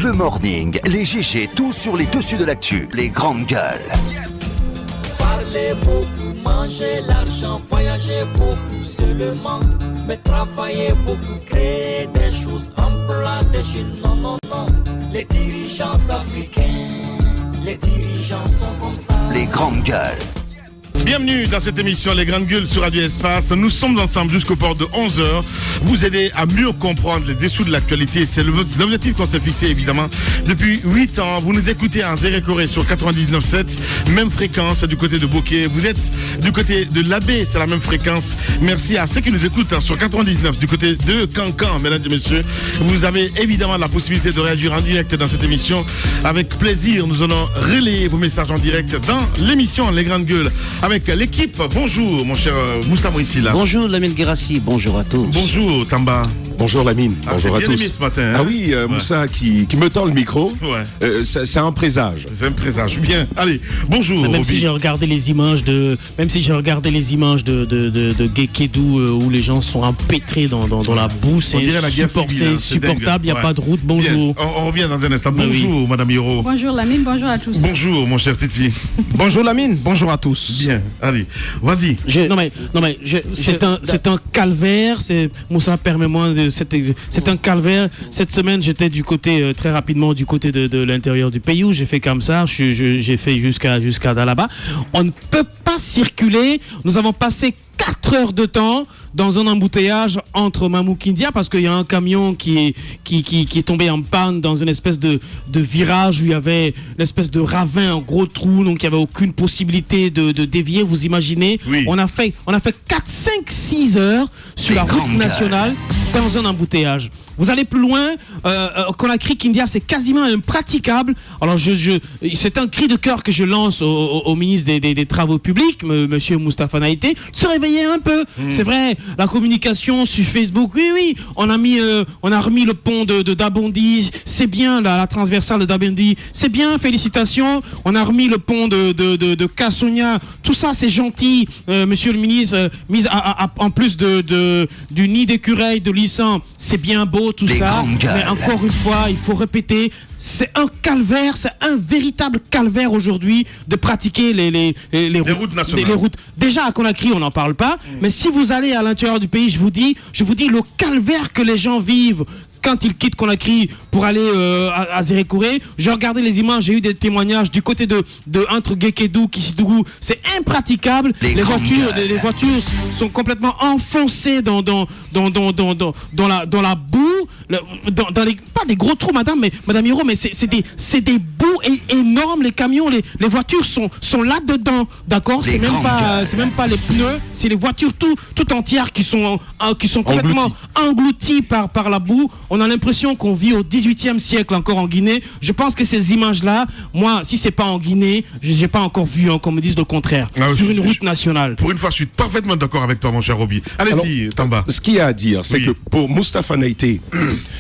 Le morning, les GG, tout sur les dessus de l'actu, les grandes gueules. Parlez beaucoup, mangez l'argent, voyagez beaucoup seulement, mais travaillez beaucoup, créez des choses, employez des jeunes, non, non, non. Les dirigeants africains, les dirigeants sont comme ça. Les grandes gueules. Bienvenue dans cette émission Les Grandes Gueules sur Radio Espace. Nous sommes ensemble jusqu'au port de 11h. Vous aider à mieux comprendre les dessous de l'actualité. C'est l'objectif qu'on s'est fixé évidemment depuis 8 ans. Vous nous écoutez en Zérécoré sur 99.7, même fréquence du côté de Bokeh. Vous êtes du côté de l'Abbé, c'est la même fréquence. Merci à ceux qui nous écoutent sur 99 du côté de Cancan, mesdames et messieurs. Vous avez évidemment la possibilité de réagir en direct dans cette émission. Avec plaisir, nous allons relayer vos messages en direct dans l'émission Les Grandes Gueules. Avec l'équipe, bonjour mon cher Moussa Moïsila. Bonjour Lamine Guérassi, bonjour à tous. Bonjour Tamba. Bonjour Lamine, bonjour à tous. Aimé ce matin, hein? Ah oui, Moussa qui me tend le micro, c'est un présage. C'est un présage, bien. Allez, bonjour. Même si j'ai regardé les images de Guékédou où les gens sont empêtrés dans la boue, c'est insupportable, il n'y a pas de route. Bonjour. Bien, on revient dans un instant. Bonjour Madame Hiro. Bonjour Lamine, bonjour à tous. Bonjour mon cher Titi. Bonjour Lamine, bonjour à tous. Bien, allez, vas-y. C'est un calvaire. Moussa, permets-moi c'est un calvaire. Cette semaine, j'étais du côté très rapidement du côté de l'intérieur du pays où j'ai fait comme ça. J'ai fait jusqu'à Dalaba. On ne peut pas circuler. Nous avons passé 4 heures de temps dans un embouteillage entre Mamoukindia parce qu'il y a un camion qui est tombé en panne dans une espèce de virage où il y avait une espèce de ravin, un gros trou, donc il n'y avait aucune possibilité de dévier. Vous imaginez, oui. On a fait 4, 5, 6 heures sur la route nationale dans un embouteillage. Vous allez plus loin, Conakry Kindia, c'est quasiment impraticable. Alors c'est un cri de cœur que je lance au ministre des Travaux publics, monsieur Moustapha Naïté, de se réveiller un peu. C'est vrai, la communication sur Facebook, oui, on a remis le pont de Dabondi, c'est bien, la transversale de Dabondi, c'est bien, félicitations. On a remis le pont de Kassonia, tout ça c'est gentil, monsieur le ministre, en plus du nid d'écureuil de Lissan, c'est bien beau. Tout ça, mais encore une fois, il faut répéter, c'est un calvaire, c'est un véritable calvaire aujourd'hui de pratiquer les routes nationales. Les routes. Déjà à Conakry, on n'en parle pas, mais si vous allez à l'intérieur du pays, je vous dis le calvaire que les gens vivent quand ils quittent Conakry pour aller à Zérékoré. J'ai regardé les images, j'ai eu des témoignages du côté de entre Guékédou, Kissidougou, c'est impraticable. Les voitures sont complètement enfoncées dans la boue, pas des gros trous, madame Hiro, mais c'est des boues énormes. Les camions, les voitures sont là-dedans, d'accord. C'est même pas les pneus, c'est les voitures tout entières qui sont complètement englouties par la boue. On a l'impression qu'on vit au 18e siècle encore en Guinée. Je pense que ces images-là, moi, si c'est pas en Guinée, j'ai pas encore vu qu'on me dise le contraire sur une route nationale. Pour une fois, je suis parfaitement d'accord avec toi, mon cher Roby. Allez-y, Tamba. Ce qu'il y a à dire, c'est que pour Moustapha Naïté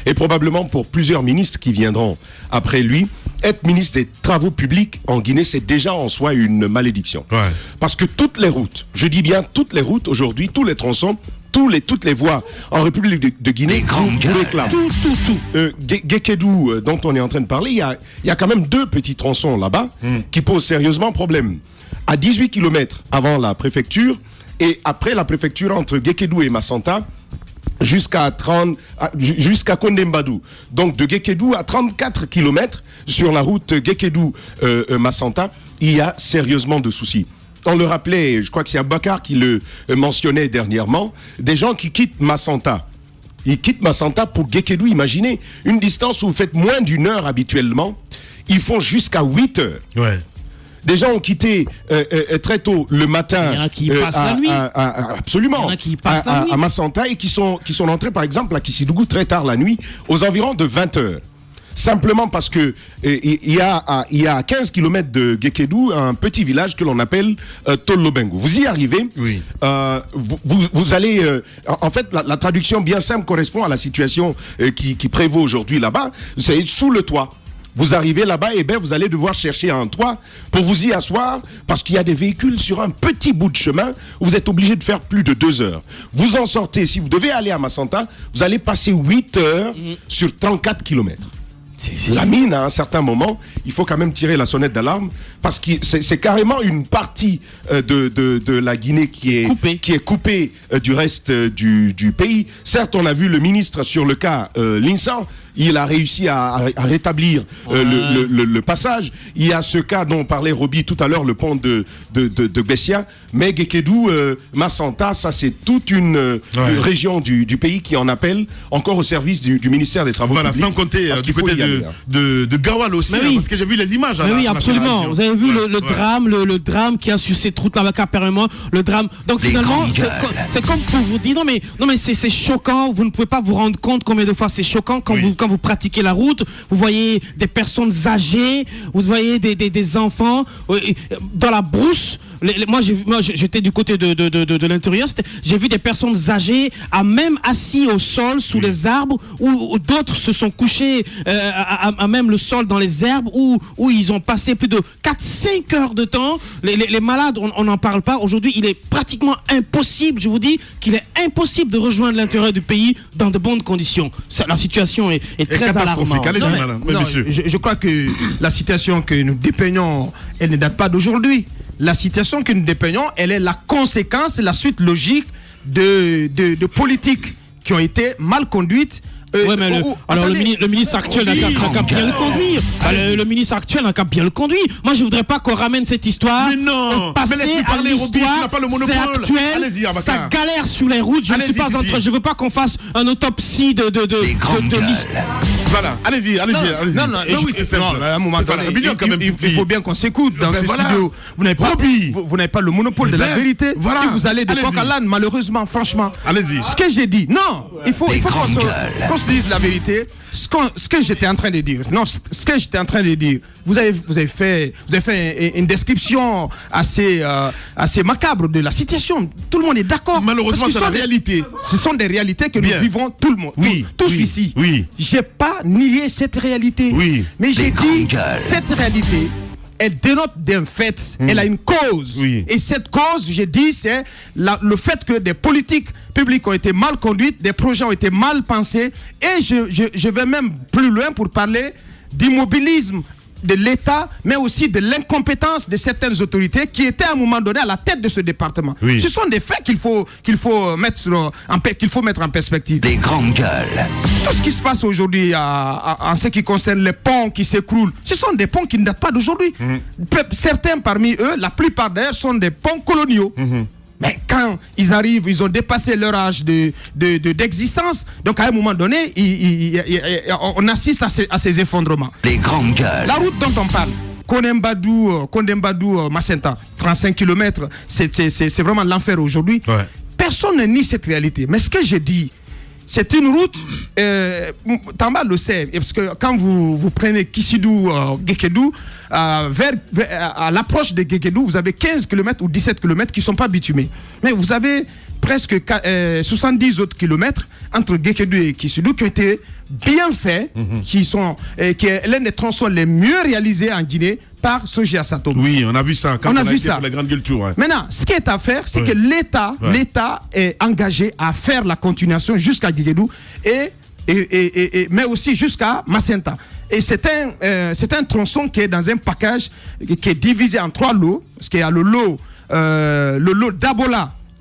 et probablement pour plusieurs ministres qui viendront après lui, être ministre des Travaux publics en Guinée, c'est déjà en soi une malédiction. Ouais. Parce que toutes les routes, je dis bien toutes les routes aujourd'hui, tous les tronçons, toutes les voies en République de Guinée, vous réclament. Tout. Guékédou, dont on est en train de parler, il y a quand même 2 petits tronçons là-bas qui posent sérieusement problème. À 18 km avant la préfecture et après la préfecture entre Guékédou et Massanta, jusqu'à Kondembadou. Donc de Guékédou à 34 km sur la route Guékédou-Massanta, il y a sérieusement de soucis. On le rappelait, je crois que c'est Abakar qui le mentionnait dernièrement, des gens qui quittent Massanta. Ils quittent Massanta pour Guékédou, imaginez, une distance où vous faites moins d'1 heure habituellement, ils font jusqu'à 8 heures. Ouais. Des gens ont quitté très tôt le matin. Il y en a qui passent la nuit. Absolument. Il y en a qui passent la nuit. À Massanta et qui sont entrés par exemple à Kissidougou très tard la nuit, aux environs de 20 heures. Simplement parce que il y a 15 km de Guékédou un petit village que l'on appelle Tolobengo. Vous y arrivez, oui. Vous allez en fait la traduction bien simple correspond à la situation qui prévaut aujourd'hui là-bas. C'est sous le toit. Vous arrivez là-bas, et bien vous allez devoir chercher un toit pour vous y asseoir parce qu'il y a des véhicules sur un petit bout de chemin où vous êtes obligé de faire plus de 2 heures. Vous en sortez, si vous devez aller à Massanta, vous allez passer 8 heures sur 34 km. La mine, à un certain moment, il faut quand même tirer la sonnette d'alarme parce que c'est carrément une partie de la Guinée qui est coupée du reste du pays. Certes, on a vu le ministre sur le cas Linsan. Il a réussi à rétablir le passage. Il y a ce cas dont parlait Roby tout à l'heure, le pont de Bessia. Mais Guékédou, Massanta, ça c'est toute une région du pays qui en appelle encore au service du ministère des Travaux publics. Sans compter du côté de Gawal aussi, parce que j'ai vu les images. Oui, absolument. Vous avez vu le drame qui a sur cette route là, carrément, le drame. Donc finalement, c'est comme pour vous dire, non mais c'est choquant. Vous ne pouvez pas vous rendre compte combien de fois c'est choquant quand vous pratiquez la route. Vous voyez des personnes âgées, vous voyez des enfants dans la brousse. Moi, j'étais du côté de l'intérieur. J'ai vu des personnes âgées même assis au sol sous les arbres, où d'autres se sont couchés à même le sol dans les herbes, où ils ont passé plus de 4-5 heures de temps. Les malades, on n'en parle pas. Aujourd'hui, il est pratiquement impossible, je vous dis, qu'il est impossible de rejoindre l'intérieur du pays dans de bonnes conditions. La situation est très alarmante. Je crois que la situation que nous dépeignons, elle ne date pas d'aujourd'hui. La situation que nous dépeignons, elle est la conséquence, la suite logique de politiques qui ont été mal conduites. Le ministre actuel n'a qu'à bien le conduire. Le ministre actuel n'a qu'à bien le conduire. Moi, je voudrais pas qu'on ramène cette histoire. Mais non. Au passé, à l'histoire. C'est actuel. Ça galère sur les routes. Je veux pas qu'on fasse une autopsie de l'histoire. Voilà, allez-y. Non, oui, c'est simple. Il faut bien qu'on s'écoute dans ce studio. Vous n'avez pas le monopole de la vérité. Et vous allez de coq à l'âne, malheureusement, franchement. Allez-y. Ce que j'ai dit, non, il faut qu'on se dise la vérité. Ce que j'étais en train de dire, vous avez fait une description assez macabre de la situation. Tout le monde est d'accord. Malheureusement, c'est la réalité. Ce sont des réalités que nous vivons, tout le monde, tous ici. Oui. J'ai pas nié cette réalité. Oui. Mais j'ai dit cette réalité, elle dénote d'un fait, elle a une cause. Oui. Et cette cause, j'ai dit, c'est le fait que des politiques publiques ont été mal conduites, des projets ont été mal pensés. Et je vais même plus loin pour parler d'immobilisme de l'État, mais aussi de l'incompétence de certaines autorités qui étaient à un moment donné à la tête de ce département. Oui. Ce sont des faits qu'il faut mettre en perspective. Les grandes gueules. Tout ce qui se passe aujourd'hui en ce qui concerne les ponts qui s'écroulent, ce sont des ponts qui ne datent pas d'aujourd'hui. Certains parmi eux, la plupart d'ailleurs, sont des ponts coloniaux. Mais quand ils arrivent, ils ont dépassé leur âge d'existence. Donc à un moment donné, on assiste à ces effondrements. Les grandes gueules. La route dont on parle, Kondembadou, Macenta, 35 km, c'est vraiment l'enfer aujourd'hui. Ouais. Personne ne nie cette réalité. Mais ce que j'ai dit, c'est une route, Tamba le sait, parce que quand vous prenez Kissidou, Guékédou, à l'approche de Guékédou, vous avez 15 km ou 17 km qui ne sont pas bitumés. Mais vous avez presque 70 autres kilomètres entre Guékédou et Kissidou qui ont été bien faits, qui est l'un des tronçons les mieux réalisés en Guinée par Soji Assato. Oui, on a vu ça quand on a été pour la Grande Gueule Tour. Ouais. Maintenant, ce qui est à faire, c'est que l'État est engagé à faire la continuation jusqu'à Guékédou mais aussi jusqu'à Macenta. Et c'est un tronçon qui est dans un package qui est divisé en 3 lots, parce qu'il y a le lot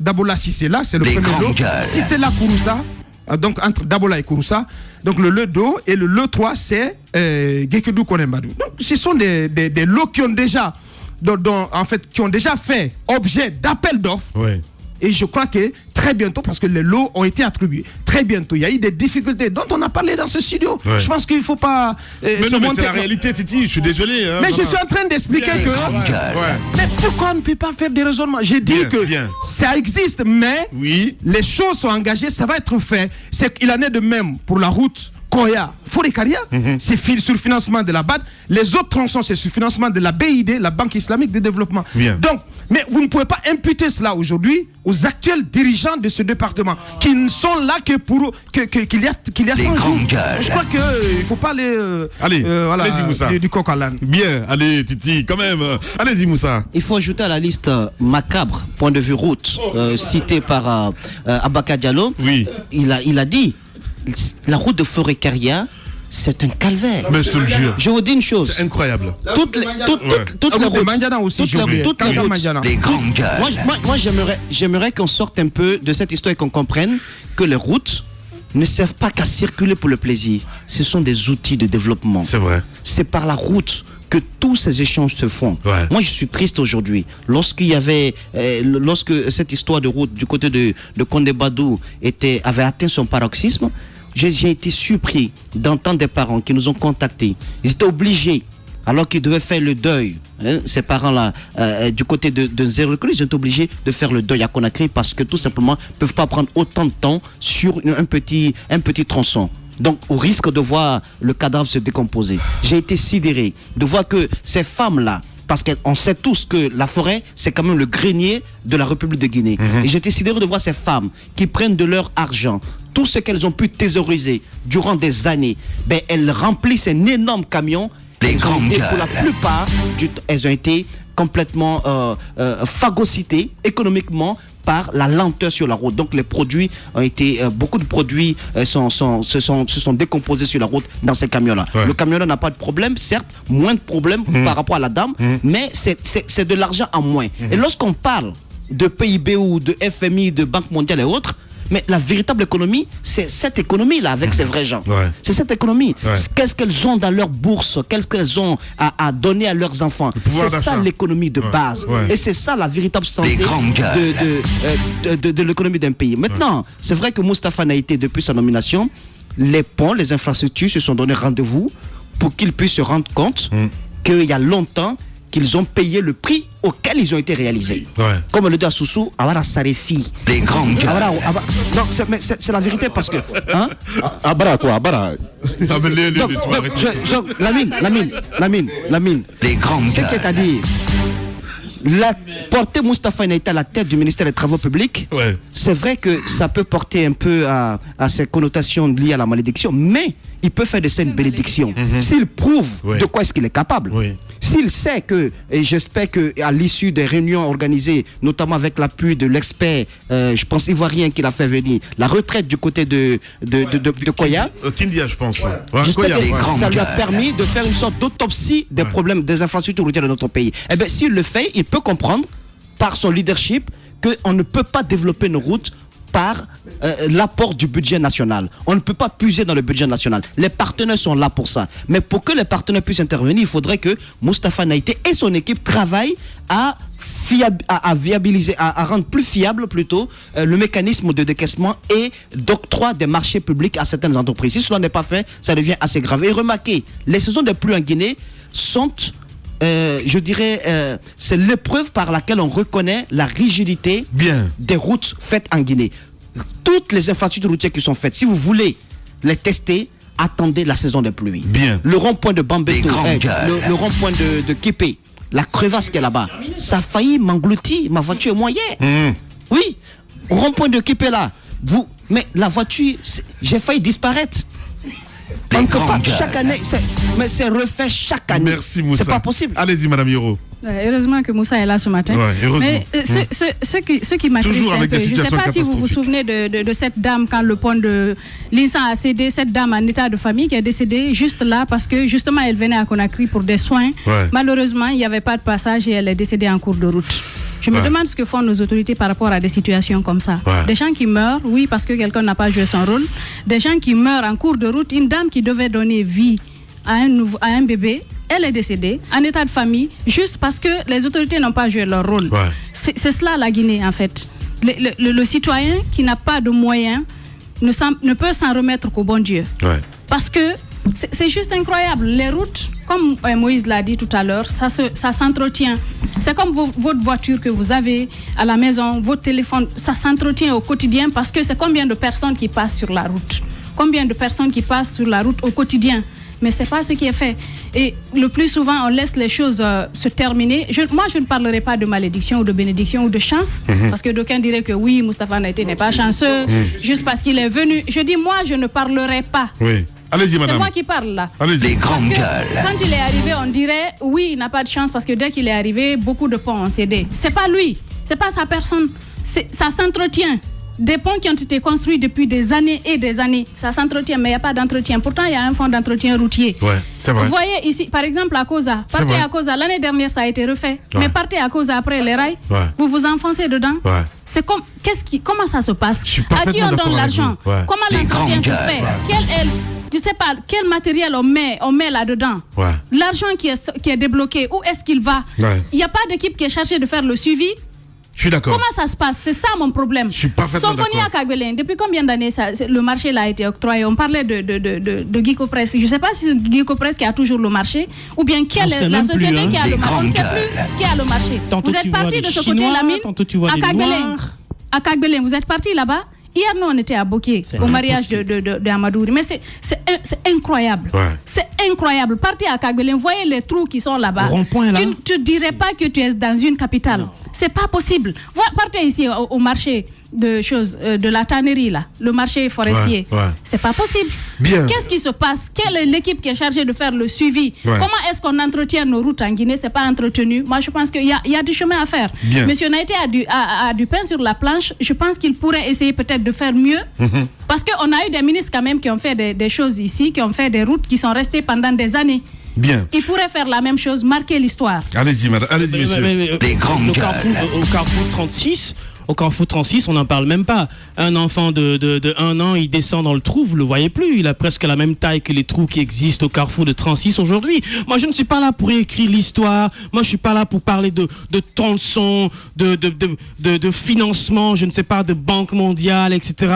Dabola Sissela, c'est le premier lot. Sissela Kouroussa, donc entre Dabola et Kouroussa. Donc le lot 2 et le lot 3, c'est Guékédou Kondembadou. Donc ce sont des lots qui ont déjà fait objet d'appel d'offres. Ouais. Et je crois que très bientôt, parce que les lots ont été attribués, très bientôt, il y a eu des difficultés dont on a parlé dans ce studio. Ouais. Je pense qu'il ne faut pas... mais c'est la réalité, Titi, je suis désolé. Mais je suis en train d'expliquer que... Mais pourquoi on ne peut pas faire des raisonnements? J'ai dit que ça existe, mais les choses sont engagées, ça va être fait. Il en est de même pour la route Koya, Forekaria, c'est sur financement de la BAD. Les autres tronçons, c'est sur financement de la BID, la Banque Islamique de Développement. Donc, mais vous ne pouvez pas imputer cela aujourd'hui aux actuels dirigeants de ce département qui ne sont là que pour qu'il y a 100 jours. Je crois qu'il ne faut pas aller allez-y, Moussa. Du coq à l'âne. Bien, allez Titi, quand même. Allez-y Moussa. Il faut ajouter à la liste macabre, point de vue route, cité par Abaka Diallo. Oui. Il a dit, la route de Forekaria, c'est un calvaire. Mais je te le jure. Je vous dis une chose. C'est incroyable. Toutes les Moi, j'aimerais qu'on sorte un peu de cette histoire et qu'on comprenne que les routes ne servent pas qu'à circuler pour le plaisir. Ce sont des outils de développement. C'est vrai. C'est par la route que tous ces échanges se font. Ouais. Moi, je suis triste aujourd'hui. Lorsque cette histoire de route du côté de Condé Badou avait atteint son paroxysme, j'ai été surpris d'entendre des parents qui nous ont contactés. Ils étaient obligés, alors qu'ils devaient faire le deuil, ces parents-là, du côté de Zéro École, ils ont été obligés de faire le deuil à Conakry parce que tout simplement, ils ne peuvent pas prendre autant de temps sur un petit tronçon. Donc, au risque de voir le cadavre se décomposer. J'ai été sidéré de voir que ces femmes-là, parce qu'on sait tous que la forêt, c'est quand même le grenier de la République de Guinée. Et j'ai été sidéré de voir ces femmes qui prennent de leur argent, tout ce qu'elles ont pu thésauriser durant des années, elles remplissent un énorme camion. Pour la plupart, elles ont été complètement phagocytées économiquement par la lenteur sur la route. Donc les produits ont été, beaucoup de produits se sont décomposés sur la route dans ces camions-là. Ouais. Le camionneur n'a pas de problème, certes, moins de problème par rapport à la dame, mais c'est de l'argent en moins. Et lorsqu'on parle de PIB ou de FMI, de Banque mondiale et autres, mais la véritable économie, c'est cette économie-là avec ces vrais gens. Ouais. C'est cette économie. Ouais. Qu'est-ce qu'elles ont dans leur bourse? Qu'est-ce qu'elles ont à donner à leurs enfants? C'est ça l'économie de base. Ouais. Et c'est ça la véritable santé de l'économie d'un pays. Maintenant, c'est vrai que Moustapha Naïté, depuis sa nomination, les ponts, les infrastructures se sont donné rendez-vous pour qu'ils puissent se rendre compte qu'il y a longtemps qu'ils ont payé le prix auquel ils ont été réalisés. Ouais. Comme le dit à Soussou, Awara Sarefi. Les grands gars. Non, c'est la vérité parce que. Hein? Abara quoi? Abara. Lamine. Les grands gars. C'est-à-dire, porter Moustapha Naïté à la tête du ministère des Travaux publics, c'est vrai que ça peut porter un peu à ces connotations liées à la malédiction, mais il peut faire de ça une bénédiction. S'il prouve de quoi est-ce qu'il est capable. S'il sait que, et j'espère qu'à l'issue des réunions organisées, notamment avec l'appui de l'expert, je pense ivoirien qui l'a fait venir, la retraite du côté de Koya. Kindia, je pense. J'espère que ça lui a permis de faire une sorte d'autopsie des problèmes des infrastructures routières de notre pays. Eh bien, s'il le fait, il peut comprendre par son leadership qu'on ne peut pas développer nos routes par l'apport du budget national. On ne peut pas puiser dans le budget national. Les partenaires sont là pour ça. Mais pour que les partenaires puissent intervenir, il faudrait que Moustapha Naïté et son équipe travaillent à viabiliser, à rendre plus fiable plutôt le mécanisme de décaissement et d'octroi des marchés publics à certaines entreprises. Si cela n'est pas fait, ça devient assez grave. Et remarquez, les saisons des pluies en Guinée sont... je dirais, c'est l'épreuve par laquelle on reconnaît la rigidité des routes faites en Guinée. Toutes les infrastructures routières qui sont faites, si vous voulez les tester, attendez la saison des pluies. Le rond-point de Bambeto, le rond-point de Képé, la crevasse qui est là-bas, ça a failli m'engloutir, ma voiture est moyenne. Oui, au rond-point de Képé là, mais la voiture, j'ai failli disparaître. On ne peut pas, chaque année, mais c'est refait chaque année. Merci Moussa. C'est pas possible. Allez-y Madame Yoro. Heureusement que Moussa est là ce matin. Mais ce qui m'attriste un peu, je ne sais pas si vous vous souvenez de cette dame quand le pont de l'Insan a cédé, cette dame en état de famille qui est décédée juste là parce que justement elle venait à Conakry pour des soins. Malheureusement, il n'y avait pas de passage et elle est décédée en cours de route. Je me demande ce que font nos autorités par rapport à des situations comme ça. Des gens qui meurent, oui, parce que quelqu'un n'a pas joué son rôle. Des gens qui meurent en cours de route. Une dame qui devait donner vie à un bébé, elle est décédée en état de famille juste parce que les autorités n'ont pas joué leur rôle. C'est cela la Guinée en fait. Le citoyen qui n'a pas de moyens ne peut s'en remettre qu'au bon Dieu. Parce que c'est juste incroyable. Les routes, comme Moïse l'a dit tout à l'heure, ça s'entretient. C'est comme votre voiture que vous avez à la maison, votre téléphone, ça s'entretient au quotidien parce que c'est combien de personnes qui passent sur la route. Combien de personnes qui passent sur la route au quotidien. Mais ce n'est pas ce qui est fait. Et le plus souvent, on laisse les choses se terminer. Moi, je ne parlerai pas de malédiction ou de bénédiction ou de chance, parce que d'aucuns diraient que oui, Moustapha Naïté n'est pas chanceux, juste parce qu'il est venu. Je dis, moi, je ne parlerai pas. Allez-y, madame. C'est moi qui parle là. Allez-y. Quand il est arrivé, on dirait, oui, il n'a pas de chance, parce que dès qu'il est arrivé, beaucoup de ponts ont cédé. C'est pas lui, c'est pas sa personne. Ça s'entretient. Des ponts qui ont été construits depuis des années et des années. Ça s'entretient, mais il n'y a pas d'entretien. Pourtant, il y a un fonds d'entretien routier. Ouais, c'est vrai. Vous voyez ici, par exemple, à Koza. Partez à Koza. L'année dernière, ça a été refait. Ouais. Mais partez à Koza après les rails. Ouais. Vous vous enfoncez dedans. Ouais. C'est comme, comment ça se passe? À qui on donne l'argent? Ouais. Comment l'entretien se fait? Je sais pas, quel matériel on met là-dedans. Ouais. L'argent qui est débloqué, où est-ce qu'il va? Il n'y a pas d'équipe qui est chargée de faire le suivi. Je suis d'accord. Comment ça se passe? C'est ça mon problème. Je suis parfaitement d'accord. Symphonie à Kagbelen, depuis combien d'années le marché là a été octroyé? On parlait de Gico Press. Je ne sais pas si c'est Gico Press qui a toujours le marché ou bien quelle est la société qui a le marché. On ne sait plus qui a le marché. Tantôt vous êtes parti de ce côté la mine à Kagbelen. Vous êtes parti là-bas. Hier, nous, on était à Boké, au mariage de Amadouri. Mais c'est incroyable. Ouais. C'est incroyable. Partez à Kagbelen, voyez les trous qui sont là-bas. Tu ne dirais pas que tu es dans une capitale. C'est pas possible. Partez ici au marché de la tannerie, là, le marché forestier. Ouais. C'est pas possible. Bien. Qu'est-ce qui se passe? Quelle est l'équipe qui est chargée de faire le suivi? Ouais. Comment est-ce qu'on entretient nos routes en Guinée? C'est pas entretenu. Moi, je pense qu'il y a du chemin à faire. Bien. Monsieur Naïté a du pain sur la planche. Je pense qu'il pourrait essayer peut-être de faire mieux. Parce qu'on a eu des ministres quand même qui ont fait des choses ici, qui ont fait des routes qui sont restées pendant des années. Bien. Il pourrait faire la même chose, marquer l'histoire. Allez-y, madame. Allez-y, monsieur. Les grandes au Carrefour 36. Au Carrefour 36, on n'en parle même pas. Un enfant de 1 an, il descend dans le trou, vous ne le voyez plus. Il a presque la même taille que les trous qui existent au Carrefour de 36 aujourd'hui. Moi, je ne suis pas là pour écrire l'histoire. Moi, je ne suis pas là pour parler de tronçons, de financement, je ne sais pas, de Banque mondiale, etc.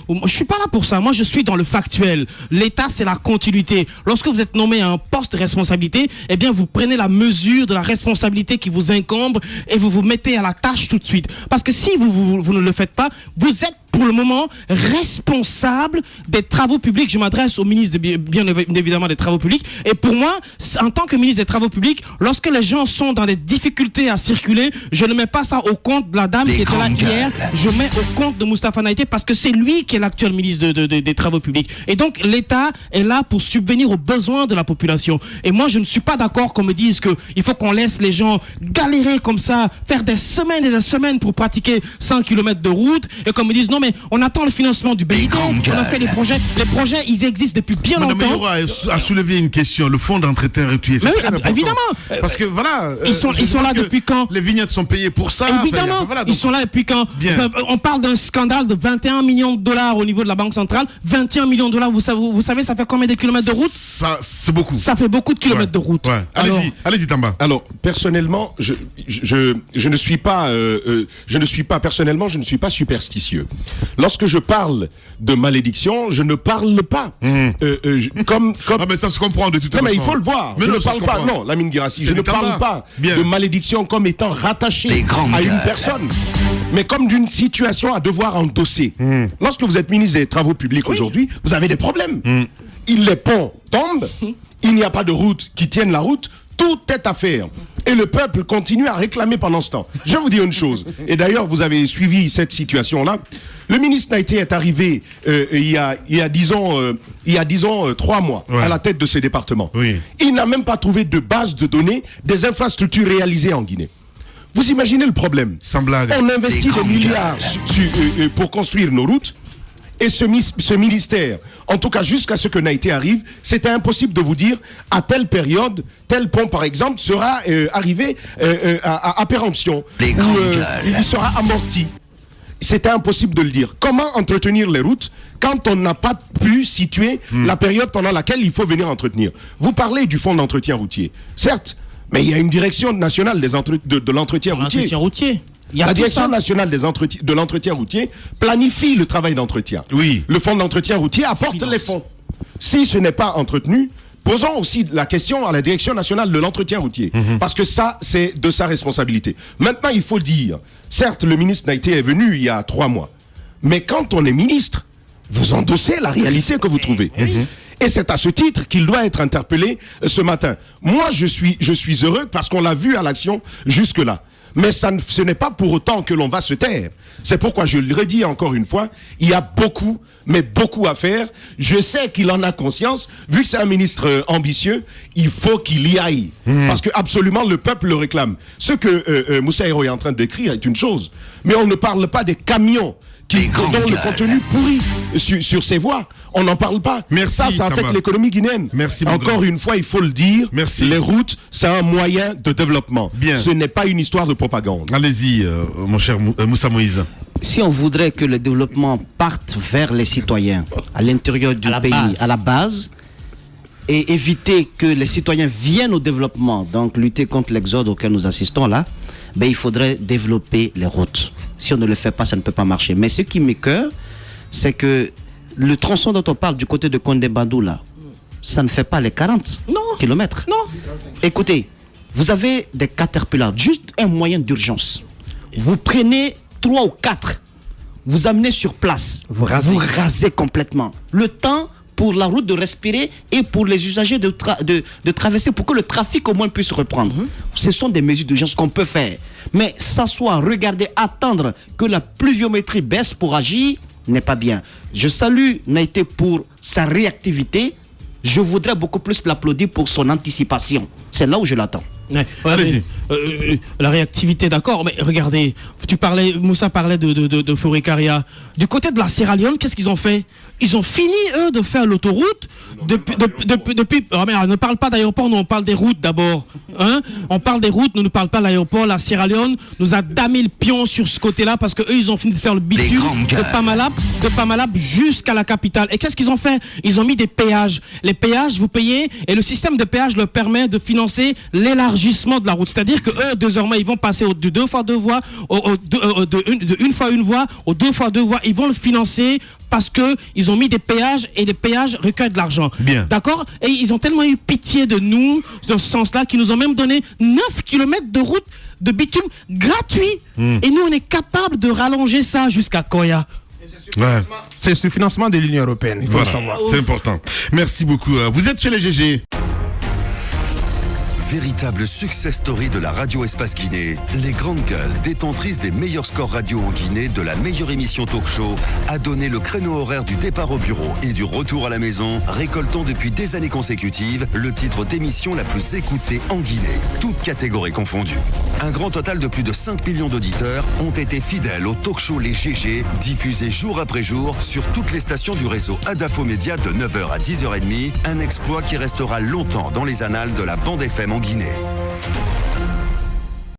Je ne suis pas là pour ça. Moi, je suis dans le factuel. L'État, c'est la continuité. Lorsque vous êtes nommé à un poste de responsabilité, eh bien, vous prenez la mesure de la responsabilité qui vous incombe et vous vous mettez à la tâche tout de suite. Parce que si vous ne le faites pas, vous êtes pour le moment responsable des travaux publics. Je m'adresse au ministre bien évidemment des travaux publics. Et pour moi, en tant que ministre des travaux publics, lorsque les gens sont dans des difficultés à circuler, je ne mets pas ça au compte de la dame qui était là hier. Je mets au compte de Moustapha Naïté parce que c'est lui qui est l'actuel ministre des travaux publics. Et donc l'État est là pour subvenir aux besoins de la population. Et moi, je ne suis pas d'accord qu'on me dise qu'il faut qu'on laisse les gens galérer comme ça, faire des semaines et des semaines pour pratiquer 100 km de route et qu'on me dise non mais on attend le financement du BID, on a fait les projets, ils existent depuis bien longtemps. Madame Mayora a soulevé une question, le fonds d'entretien routier. Mais oui, évidemment. Parce que voilà, ils sont là depuis quand? Les vignettes sont payées pour ça. Évidemment, voilà, donc... ils sont là depuis quand? On parle d'un scandale de 21 millions de dollars au niveau de la Banque centrale. 21 millions de dollars, vous savez, ça fait combien de kilomètres de route? Ça, c'est beaucoup. Ça fait beaucoup de kilomètres de route. Ouais. Allez-y, Tamba. Alors, personnellement, je ne suis pas personnellement, je ne suis pas superstitieux. Lorsque je parle de malédiction, je ne parle pas comme. Ah mais ça se comprend de toute façon. Non mais il faut le voir. Mais je ne parle pas. Non, Lamine Guirassy, je ne parle pas de malédiction comme étant rattachée à une personne, mais comme d'une situation à devoir endosser. Lorsque vous êtes ministre des Travaux publics aujourd'hui, vous avez des problèmes. Les ponts tombent, il n'y a pas de route qui tienne la route. Tout est à faire. Et le peuple continue à réclamer pendant ce temps. Je vais vous dire une chose. Et d'ailleurs, vous avez suivi cette situation-là. Le ministre Naïté est arrivé il y a disons 3 mois à la tête de ce département. Oui. Il n'a même pas trouvé de base de données des infrastructures réalisées en Guinée. Vous imaginez le problème? Sans blague. On investit des milliards pour construire nos routes. Et ce ministère, en tout cas jusqu'à ce que Naïté arrive, c'était impossible de vous dire à telle période, tel pont par exemple sera arrivé à péremption, ou il sera amorti. C'était impossible de le dire. Comment entretenir les routes quand on n'a pas pu situer la période pendant laquelle il faut venir entretenir? Vous parlez du fonds d'entretien routier, certes, mais il y a une direction nationale de l'entretien routier. La Direction nationale de l'entretien routier planifie le travail d'entretien. Oui. Le fonds d'entretien routier apporte les fonds. Si ce n'est pas entretenu, posons aussi la question à la Direction nationale de l'entretien routier. Parce que ça, c'est de sa responsabilité. Maintenant, il faut dire, certes, le ministre Naïté est venu il y a 3 mois. Mais quand on est ministre, vous endossez la réalité que vous trouvez. Et c'est à ce titre qu'il doit être interpellé ce matin. Moi, je suis heureux parce qu'on l'a vu à l'action jusque-là. Mais ce n'est pas pour autant que l'on va se taire. C'est pourquoi je le redis encore une fois, il y a beaucoup, mais beaucoup à faire. Je sais qu'il en a conscience. Vu que c'est un ministre ambitieux, il faut qu'il y aille. Parce que absolument le peuple le réclame. Ce que Moussa Hero est en train de décrire est une chose. Mais on ne parle pas des camions dont le contenu pourri sur ces voies. On n'en parle pas. Merci, ça affecte l'économie guinéenne. Merci, encore une fois, il faut le dire. Merci. Les routes, c'est un moyen de développement. Bien. Ce n'est pas une histoire de propagande. Allez-y, mon cher Moussa Moïse. Si on voudrait que le développement parte vers les citoyens, à l'intérieur du pays, à la base, et éviter que les citoyens viennent au développement, donc lutter contre l'exode auquel nous assistons là, ben, il faudrait développer les routes. Si on ne le fait pas, ça ne peut pas marcher. Mais ce qui m'écoeure, c'est que le tronçon dont on parle du côté de Condé-Badou là, ça ne fait pas les 40 kilomètres. Non. Écoutez, vous avez des caterpillars, juste un moyen d'urgence. Vous prenez 3 ou 4, vous amenez sur place, vous rasez complètement. Le temps pour la route de respirer et pour les usagers de traverser, pour que le trafic au moins puisse reprendre. Ce sont des mesures d'urgence qu'on peut faire. Mais s'asseoir, regarder, attendre que la pluviométrie baisse pour agir n'est pas bien. Je salue Naïté pour sa réactivité. Je voudrais beaucoup plus l'applaudir pour son anticipation. C'est là où je l'attends. La réactivité, d'accord, mais regardez, Moussa parlait de Fouré-Caria. Du côté de la Sierra Leone, qu'est-ce qu'ils ont fait? Ils ont fini, eux, de faire l'autoroute depuis... Oh merde, ne parle pas d'aéroport, nous on parle des routes d'abord. Hein? On parle des routes, nous ne parle pas de l'aéroport. La Sierra Leone nous a damé le pion sur ce côté-là parce qu'eux, ils ont fini de faire le bitume de Pamalab jusqu'à la capitale. Et qu'est-ce qu'ils ont fait? Ils ont mis des péages. Les péages, vous payez, et le système de péage leur permet de financer l'élargissement de la route. C'est-à-dire que eux, désormais, ils vont passer de 2 fois 2 voies, de 1 fois 1 voie, aux 2 fois 2 voies. Ils vont le financer parce qu'ils ont mis des péages et les péages recueillent de l'argent. Bien. D'accord? Et ils ont tellement eu pitié de nous, dans ce sens-là, qu'ils nous ont même donné 9 km de route de bitume gratuit. Et nous, on est capable de rallonger ça jusqu'à Koya. C'est ce financement de l'Union européenne, il faut le savoir. C'est important. Merci beaucoup. Vous êtes chez les GG. Véritable success story de la radio Espace Guinée, les Grandes Gueules, détentrices des meilleurs scores radio en Guinée, de la meilleure émission talk show, a donné le créneau horaire du départ au bureau et du retour à la maison, récoltant depuis des années consécutives le titre d'émission la plus écoutée en Guinée, toutes catégories confondues. Un grand total de plus de 5 millions d'auditeurs ont été fidèles au talk show Les GG, diffusé jour après jour sur toutes les stations du réseau Adafo Média de 9h à 10h30, un exploit qui restera longtemps dans les annales de la bande FM en Guinée.